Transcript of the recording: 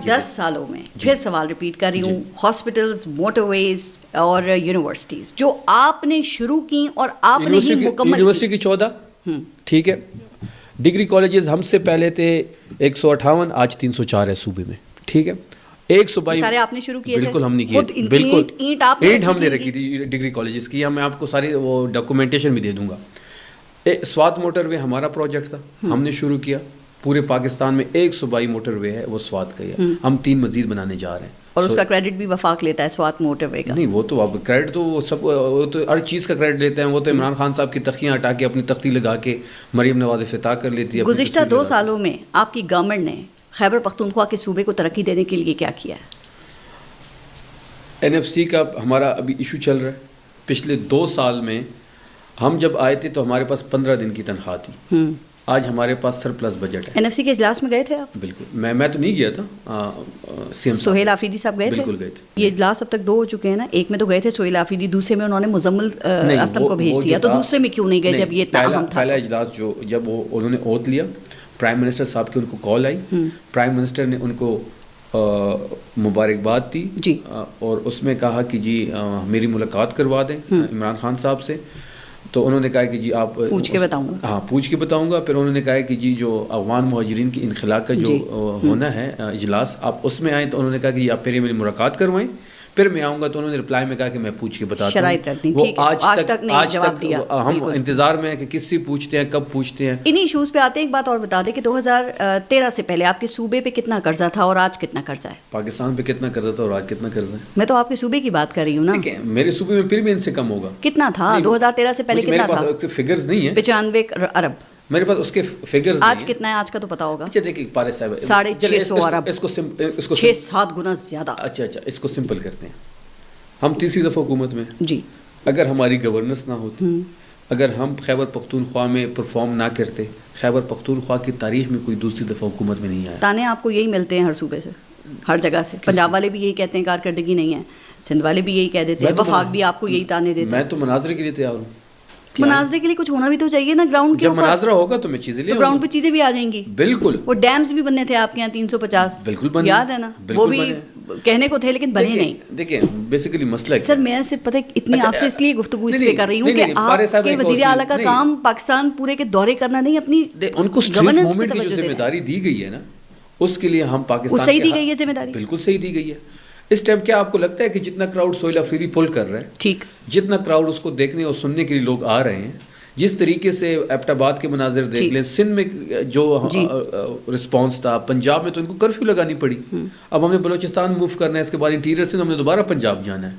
10 سالوں میں پھر سوال ریپیٹ کر رہی ہوں، ہاسپٹلز، موٹر ویز اور یونیورسٹیز جو آپ نے شروع کی اور آپ نے ہی مکمل یونیورسٹی کی 14 ٹھیک ہے، ڈگری کالجز ہم سے پہلے تھے 158، آج 304 ہے صوبے میں، ٹھیک ہے، 122 سارے آپ نے شروع کیے تھے؟ بالکل ہم نے کیے، بالکل اینٹ ہم نے رکھی تھی ڈگری کالجز کی. میں آپ کو ساری وہ ڈاکومنٹیشن بھی دے دوں گا. سوات موٹر وے ہمارا پروجیکٹ تھا، ہم نے شروع کیا. پورے پاکستان میں 122 موٹر وے ہے، وہ سوات کا ہی ہے. ہم 3 مزید بنانے جا رہے ہیں، اور اس کا کریڈٹ بھی وفاق لیتا ہے سوات موٹر وے کا. نہیں وہ تو اب کریڈٹ تو وہ سب، وہ تو ہر چیز کا کریڈٹ لیتے ہیں. وہ تو عمران خان صاحب کی تختیاں ہٹا کے اپنی تختی لگا کے مریم نواز افتتاح کر لیتی ہے. گزشتہ 2 سالوں میں آپ کی گورنمنٹ نے خیبر پختونخوا کے صوبے کو ترقی دینے کے لیے کیا کیا ہے؟ NFC کا ہمارا ابھی ایشو چل رہا ہے. پچھلے 2 سال میں ہم جب آئے تھے تو ہمارے پاس 15 دن کی تنخواہ تھی. آج ہمارے پاس سرپلس بجٹ ہے. NFC کے اجلاس میں گئے تھے آپ؟ بالکل. میں تو نہیں گیا تھا، سہیل آفریدی صاحب گئے تھے؟ بالکل گئے تھے. یہ اجلاس اب تک 2 ہو چکے ہیں نا، ایک میں تو گئے تھے سہیل آفریدی، دوسرے میں انہوں نے مزمل اسلم کو بھیج دیا، تو دوسرے میں کیوں نہیں گئے جب یہ اتنا اہم تھا؟ پہلا اجلاس جو جب انہوں نے اوت لیا، پرائم منسٹر صاحب کی ان کو کال آئی، پرائم منسٹر نے ان کو مبارکباد دی جی، اور اس میں کہا کہ جی میری ملاقات کروا دیں عمران خان صاحب سے. تو انہوں نے کہا کہ جی آپ پوچھ کے بتاؤں گا. ہاں پوچھ کے بتاؤں گا. پھر انہوں نے کہا کہ جی جو افغان مہاجرین کی انخلا کا جو ہونا ہے اجلاس، آپ اس میں آئیں. تو انہوں نے کہا کہ جی آپ پہلے میری ملاقات کروائیں پھر میں آؤں گا. تو انہوں نے رپلائی میں کہا کہ میں پوچھ کے بتاتا ہوں. وہ آج تک ہم انتظار میں ہیں کہ کس سے پوچھتے ہیں، کب پوچھتے ہیں. انہی ایشوز پہ آتے ہیں. ایک بات اور بتا دیں کہ 2013 سے پہلے آپ کے صوبے پہ کتنا قرضہ تھا اور آج کتنا قرضہ ہے؟ پاکستان پہ کتنا قرضہ تھا اور آج کتنا قرضہ ہے؟ میں تو آپ کے صوبے کی بات کر رہی ہوں نا. میرے صوبے میں پھر بھی ان سے کم ہوگا. کتنا تھا 2013 سے پہلے؟ کتنا تھا؟ میرے پاس فگرز نہیں ہیں. 95 ارب. میرے پاس اس کے فگرز. آج کتنا ہے؟ آج کا تو پتا ہوگا. اچھا دیکھیں پارے صاحب، 650 ارب. اس کو 6-7 گنا زیادہ. اچھا اس کو سمپل کرتے ہیں. ہم تیسری دفعہ حکومت میں جی. اگر ہماری گورننس نہ ہوتی، اگر ہم خیبر پختونخوا میں پرفارم نہ کرتے، خیبر پختونخوا کی تاریخ میں کوئی دوسری دفعہ حکومت میں نہیں آیا. تانے آپ کو یہی ملتے ہیں ہر صوبے سے، ہر جگہ سے. پنجاب والے بھی یہی کہتے ہیں کارکردگی نہیں ہے، سندھ والے بھی یہی کہہ دیتے ہیں، وفاق بھی آپ کو یہی تانے دیتے ہیں. میں تو مناظرے کے لیے تیار ہوں. مناظرے کے لیے کچھ ہونا بھی تو چاہیے نا گراؤنڈ کے جب اوپر. مناظرہ ہوگا تو میں چیزیں لے آؤں گا. گراؤنڈ پہ چیزیں بھی آ جائیں گی. بالکل. وہ ڈیمز بھی بننے تھے آپ کے یہاں 350. بالکل بنے. یاد ہے نا؟ وہ بھی کہنے کو تھے لیکن بنے نہیں. دیکھیں بیسیکلی مسئلہ سر میں سے پتہ اتنی آپ سے اس لیے گفتگو اس پہ کر رہی ہوں کہ آپ کے وزیر اعلیٰ کا کام پاکستان پورے کے دورے کرنا نہیں، اپنی ان کو اسٹریٹ موومنٹ کی جو ذمہ داری دی گئی ہے نا، اس کے لیے ہم پاکستان صحیح دی گئی ہے ذمہ داری. بالکل صحیح دی گئی ہے. اس ٹائم کیا آپ کو لگتا ہے کہ جتنا کراؤڈ سہیل آفریدی پل کر رہا ہے، ٹھیک، جتنا کراؤڈ اس کو دیکھنے اور سننے کے لیے لوگ آ رہے ہیں، جس طریقے سے ایبٹ آباد کے مناظر دیکھ لیں، سندھ میں جو رسپانس تھا، پنجاب میں تو ان کو کرفیو لگانی پڑی. اب ہم نے بلوچستان موو کرنا ہے، اس کے بعد انٹیریئر سے ہم نے دوبارہ پنجاب جانا ہے.